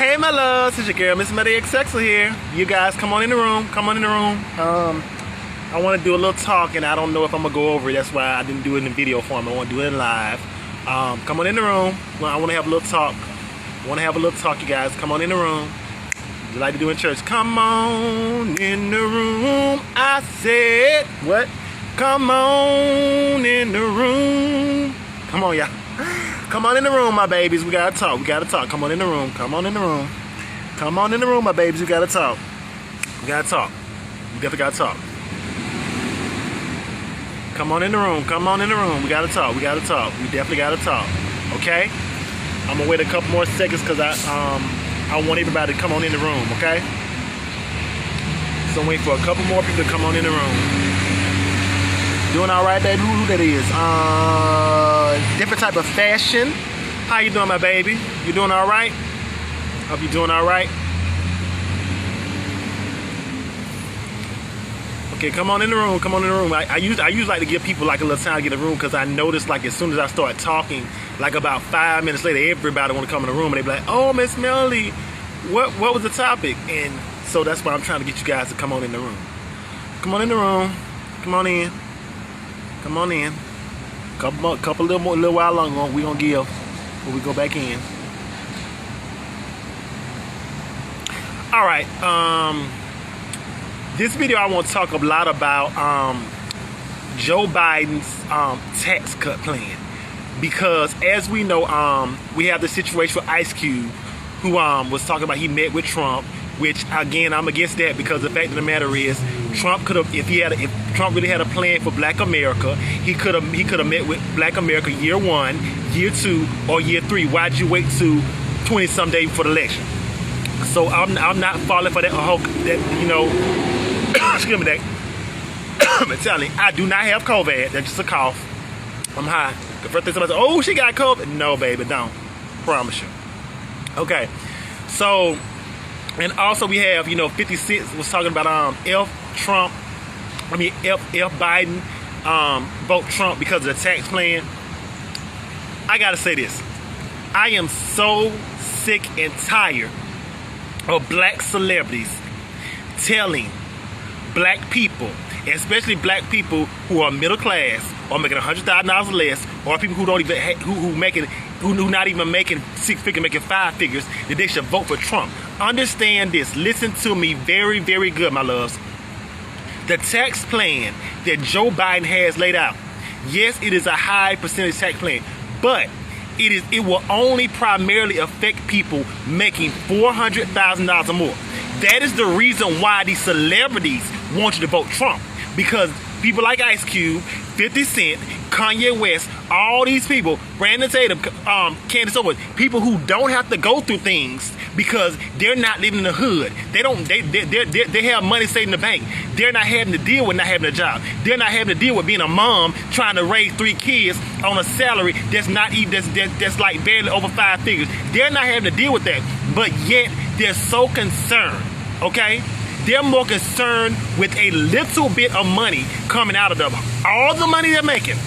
Hey my loves, it's your girl Miss Medi XX here. You guys come on in the room, come on in the room. I want to do a little talk and I don't know if I'm going to go over it. That's why I didn't do it in video form. I want to do it in live. Come on in the room. Well, I want to have a little talk. You guys. Come on in the room. You like to do in church. Come on in the room. I said, what? Come on in the room. Come on, y'all. Come on in the room, my babies. We gotta talk. Come on in the room. Come on in the room. Come on in the room, my babies. We gotta talk. We definitely gotta talk. Come on in the room. We gotta talk. We definitely gotta talk. Okay? I'm gonna wait a couple more seconds because I want everybody to come on in the room. Okay? So I'm waiting for a couple more people to come on in the room. Doing all right, baby? Who that is? Different type of fashion. How you doing, my baby? You doing all right? Hope you doing all right. Okay, come on in the room. I usually like to give people like a little time to get in the room because I notice like as soon as I start talking, like about 5 minutes later, everybody want to come in the room and they be like, "Oh, Miss Melody, what was the topic?" And so that's why I'm trying to get you guys to come on in the room. Come on in the room. Come on in. Come on in. Little while longer we gonna give before we go back in. All right. This video I want to talk a lot about Joe Biden's tax cut plan, because as we know, we have the situation with Ice Cube, who was talking about he met with Trump. Which again, I'm against that because the fact of the matter is, Trump could have, if Trump really had a plan for Black America, he could have met with Black America year 1, year 2, or year 3. Why'd you wait to 20-some days before the election? So I'm not falling for that you know. Excuse me, I'm telling you, I do not have COVID. That's just a cough. I'm high. The first thing somebody says, "Oh, she got COVID." No, baby, don't. Promise you. Okay, so. And also we have, 50 Cent was talking about F Biden vote Trump because of the tax plan. I gotta say this. I am so sick and tired of black celebrities telling black people, especially black people who are middle class or making $100,000 or less, or people who don't even who not even making 6 figures, making 5 figures, that they should vote for Trump. Understand this. Listen to me very, very good, my loves. The tax plan that Joe Biden has laid out, yes, it is a high percentage tax plan, but it will only primarily affect people making $400,000 or more. That is the reason why these celebrities want you to vote Trump, because people like Ice Cube, 50 Cent, Kanye West, all these people, Brandon Tatum, Candace Owens, people who don't have to go through things because they're not living in the hood. They have money saved in the bank. They're not having to deal with not having a job. They're not having to deal with being a mom trying to raise 3 kids on a salary that's not even that's like barely over 5 figures. They're not having to deal with that, but yet they're so concerned. Okay. They're more concerned with a little bit of money coming out of them, all the money they're making,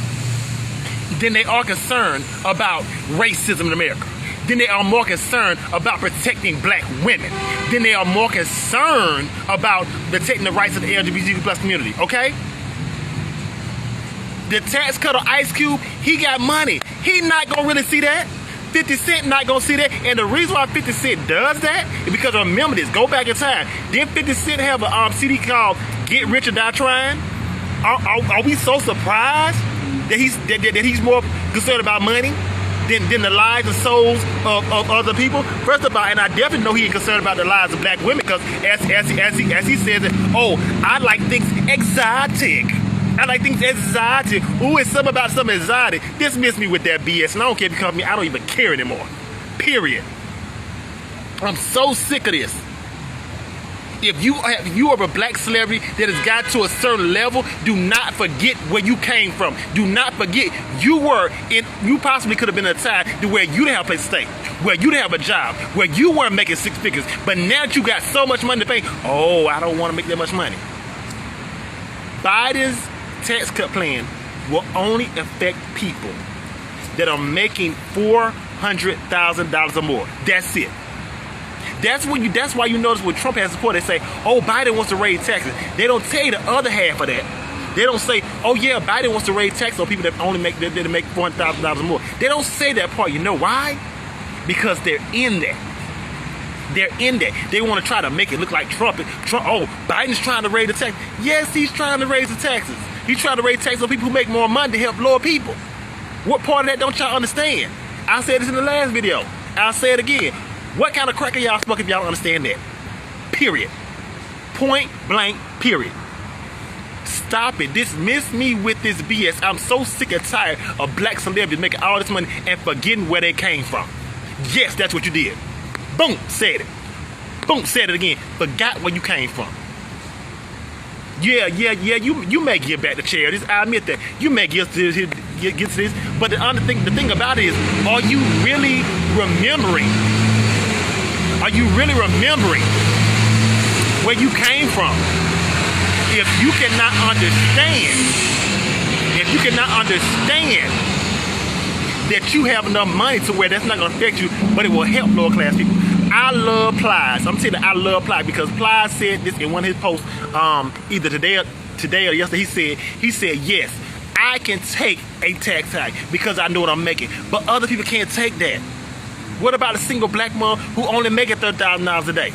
than they are concerned about racism in America. Then they are more concerned about protecting black women. Then they are more concerned about protecting the rights of the LGBTQ plus community, okay? The tax cut on Ice Cube, he got money. He not gonna really see that. 50 Cent not gonna see that, and the reason why 50 Cent does that is because, remember this, go back in time. Didn't 50 Cent have a CD called Get Rich or Die Trying? Are we so surprised that he's more concerned about money than the lives and souls of other people? First of all, and I definitely know he ain't concerned about the lives of black women, because as he says it, "Oh, I like things exotic. I like things exotic. Ooh, it's something about some exotic." Dismiss me with that BS, and I don't care if you come to me. I don't even care anymore. Period. I'm so sick of this. If you are a black celebrity that has got to a certain level, do not forget where you came from. Do not forget you possibly could have been in a time to where you didn't have a place to stay, where you didn't have a job, where you weren't making 6 figures. But now that you got so much money to pay, "Oh, I don't want to make that much money." Biden's tax cut plan will only affect people that are making $400,000 or more. That's it. That's why you notice when Trump has support, they say, oh, Biden wants to raise taxes. They don't tell you the other half of that. They don't say, oh yeah, Biden wants to raise taxes on people that only make $400,000 or more. They don't say that part. You know why? Because they're in that. They're in that. They want to try to make it look like Trump. Oh, Biden's trying to raise the taxes. Yes, he's trying to raise the taxes. He's trying to raise taxes on people who make more money to help lower people. What part of that don't y'all understand? I said this in the last video. I'll say it again. What kind of crack are y'all smoking if y'all don't understand that? Period. Point blank, period. Stop it. Dismiss me with this BS. I'm so sick and tired of black celebrities making all this money and forgetting where they came from. Yes, that's what you did. Boom, said it. Boom, said it again. Forgot where you came from. Yeah, you may give back the charities. I admit that. You may get to this. But the thing about it is, are you really remembering? Are you really remembering where you came from? If you cannot understand that you have enough money to where that's not going to affect you, but it will help lower class people. I love Plies. I'm telling you, I love Plies because Plies said this in one of his posts, either today or yesterday. He said, yes, I can take a tax hike because I know what I'm making, but other people can't take that. What about a single black mom who only making $30,000 a day?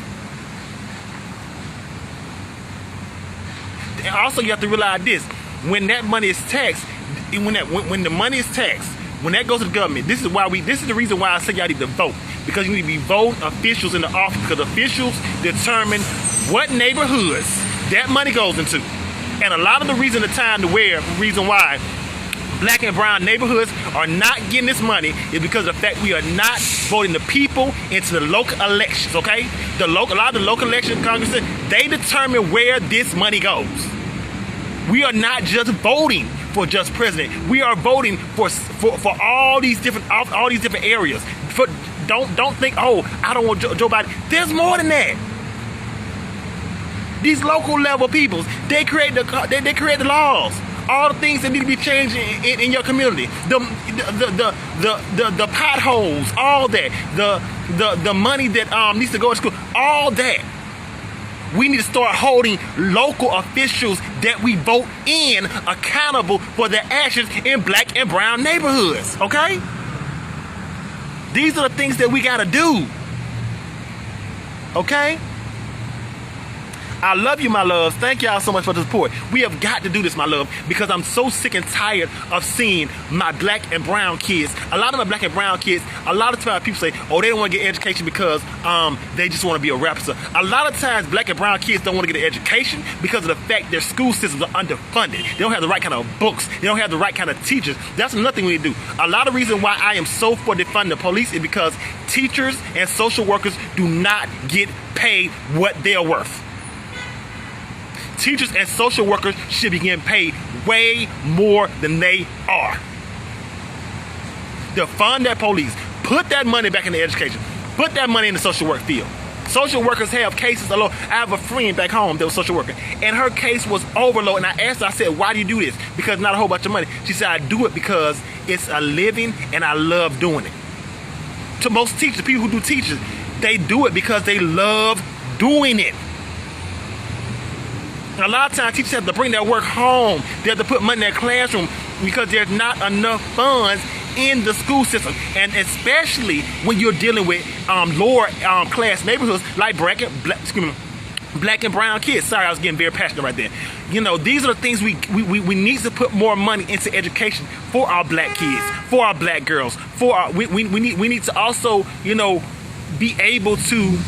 And also, you have to realize this: when that money is taxed, when the money is taxed, when that goes to the government, this is the reason why I say y'all need to vote, because you need to be voting officials in the office, because officials determine what neighborhoods that money goes into. And a lot of the reason why black and brown neighborhoods are not getting this money is because of the fact we are not voting the people into the local elections, okay? A lot of the local election congressmen, they determine where this money goes. We are not just voting for just president. We are voting for all these different areas. Don't think, oh, I don't want Joe Biden. There's more than that. These local level peoples, they create the laws. All the things that need to be changed in your community, the potholes, all that, the money that needs to go to school, all that. We need to start holding local officials that we vote in accountable for their actions in black and brown neighborhoods. Okay? These are the things that we gotta do. Okay? I love you, my loves. Thank y'all so much for the support. We have got to do this, my love, because I'm so sick and tired of seeing my black and brown kids. A lot of my black and brown kids, a lot of times people say, oh, they don't want to get education because they just want to be a rapper. So a lot of times black and brown kids don't want to get an education because of the fact their school systems are underfunded. They don't have the right kind of books. They don't have the right kind of teachers. That's nothing we do. A lot of reason why I am so for defunding the police is because teachers and social workers do not get paid what they're worth. Teachers and social workers should be getting paid way more than they are. Defund that police. Put that money back into education. Put that money in the social work field. Social workers have cases alone. I have a friend back home that was a social worker, and her case was overloaded. And I asked her, I said, why do you do this? Because not a whole bunch of money. She said, I do it because it's a living and I love doing it. To most teachers, people who do teachers, they do it because they love doing it. A lot of times teachers have to bring their work home. They have to put money in their classroom because there's not enough funds in the school system. And especially when you're dealing with lower class neighborhoods like black and brown kids. Sorry, I was getting very passionate right there. You know, these are the things we need to put more money into education for our black kids, for our black girls, we need to also, you know, be able to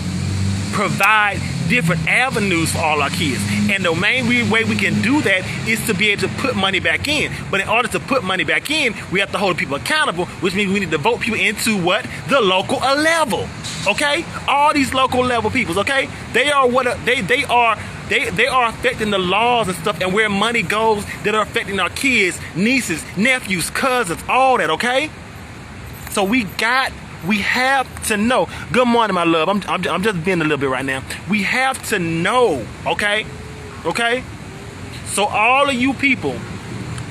provide different avenues for all our kids. And the main way we can do that is to be able to put money back in. But in order to put money back in, we have to hold people accountable, which means we need to vote people into what? The local level. Okay? All these local level peoples, okay? They are affecting the laws and stuff and where money goes that are affecting our kids, nieces, nephews, cousins, all that, okay? So we have to know. Good morning, my love. I'm just being a little bit right now. We have to know, okay? Okay? So all of you people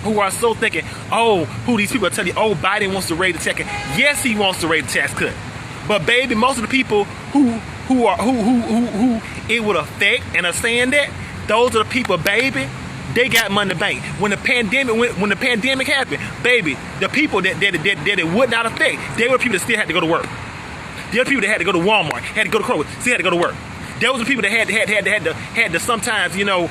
who are so thinking, oh, who these people are telling you, oh, Biden wants to raise the tax cut. Yes, he wants to raise the tax cut. But baby, most of the people who who it would affect and are saying that, those are the people, baby. They got money in the bank. When the pandemic happened, baby, the people that it would not affect, they were the people that still had to go to work. They were the people that had to go to Walmart, had to go to Kroger, still had to go to work. Those were the people that had to sometimes, you know,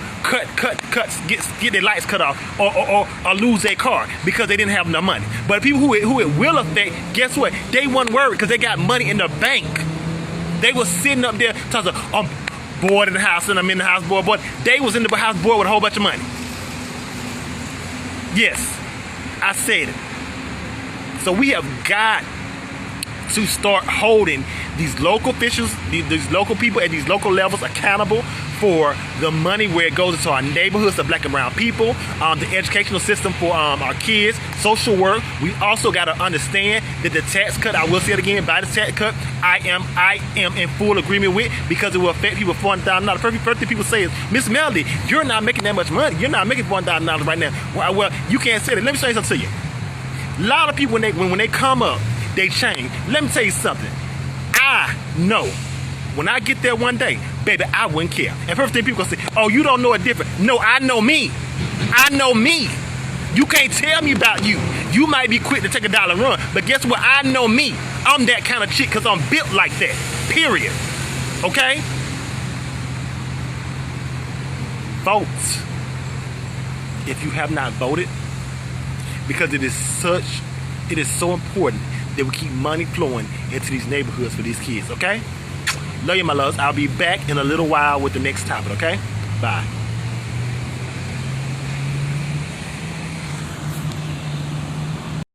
get their lights cut off or lose their car because they didn't have enough money. But people who it will affect, guess what? They weren't worried because they got money in the bank. They were sitting up there talking about, I'm bored in the house and I'm in the house bored. They was in the house bored with a whole bunch of money. Yes, I said it. So we have got to start holding these local officials, these local people at these local levels accountable for the money where it goes into our neighborhoods, the black and brown people, the educational system for our kids, social work. We also got to understand that the tax cut, I will say it again, by the tax cut, I am in full agreement with, because it will affect people $400,000. The first thing people say is, Miss Melody, you're not making that much money. You're not making $400,000 right now. Well, you can't say that. Let me say something to you. A lot of people, when they come up, they change. Let me tell you something. I know when I get there one day, baby, I wouldn't care. And first thing people gonna say, oh, you don't know it different. No, I know me. I know me. You can't tell me about you. You might be quick to take $1 and run, but guess what? I know me. I'm that kind of chick because I'm built like that. Period. Okay? Vote. If you have not voted, because it is so important that we keep money flowing into these neighborhoods for these kids, okay? Love you, my loves. I'll be back in a little while with the next topic, okay? Bye.